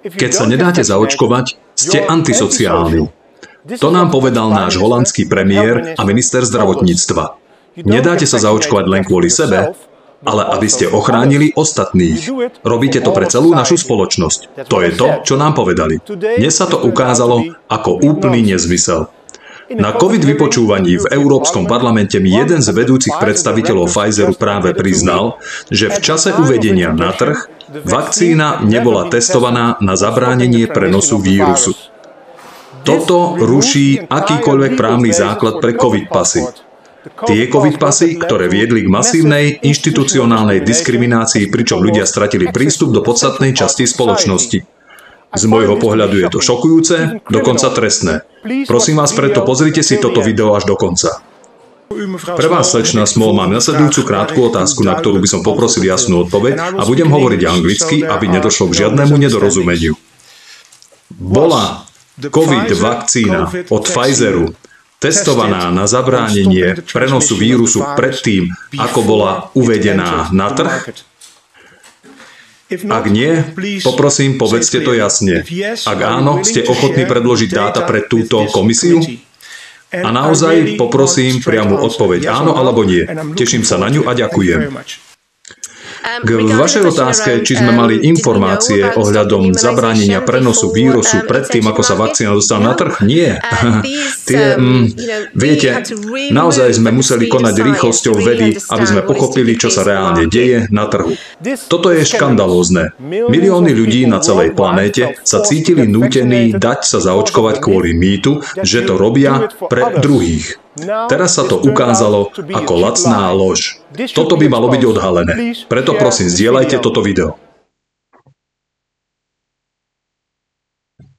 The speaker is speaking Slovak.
Keď sa nedáte zaočkovať, ste antisociálni. To nám povedal náš holandský premiér a minister zdravotníctva. Nedáte sa zaočkovať len kvôli sebe, ale aby ste ochránili ostatných. Robíte to pre celú našu spoločnosť. To je to, čo nám povedali. Dnes sa to ukázalo ako úplný nezmysel. Na COVID vypočúvaní v Európskom parlamente mi jeden z vedúcich predstaviteľov Pfizeru práve priznal, že v čase uvedenia na trh vakcína nebola testovaná na zabránenie prenosu vírusu. Toto ruší akýkoľvek právny základ pre COVID pasy. Tie COVID pasy, ktoré viedli k masívnej inštitucionálnej diskriminácii, pričom ľudia stratili prístup do podstatnej časti spoločnosti. Z môjho pohľadu je to šokujúce, dokonca trestné. Prosím vás preto, pozrite si toto video až do konca. Pre vás, slečna Small, mám nasledujúcu krátku otázku, na ktorú by som poprosil jasnú odpoveď a budem hovoriť anglicky, aby nedošlo k žiadnemu nedorozumeniu. Bola COVID vakcína od Pfizeru testovaná na zabránenie prenosu vírusu predtým, ako bola uvedená na trh? Ak nie, poprosím, povedzte to jasne. Ak áno, ste ochotní predložiť dáta pre túto komisiu? A naozaj poprosím priamu odpoveď áno alebo nie. Teším sa na ňu a ďakujem. K vašej otázke, či sme mali informácie ohľadom zabránenia prenosu vírusu predtým, ako sa vakcína dostala na trh? Nie. Viete, naozaj sme museli konať rýchlosťou vedy, aby sme pochopili, čo sa reálne deje na trhu. Toto je škandalózne. Milióny ľudí na celej planéte sa cítili nútení dať sa zaočkovať kvôli mýtu, že to robia pre druhých. Teraz sa to ukázalo ako lacná lož. Toto by malo byť odhalené. Preto prosím, zdieľajte toto video.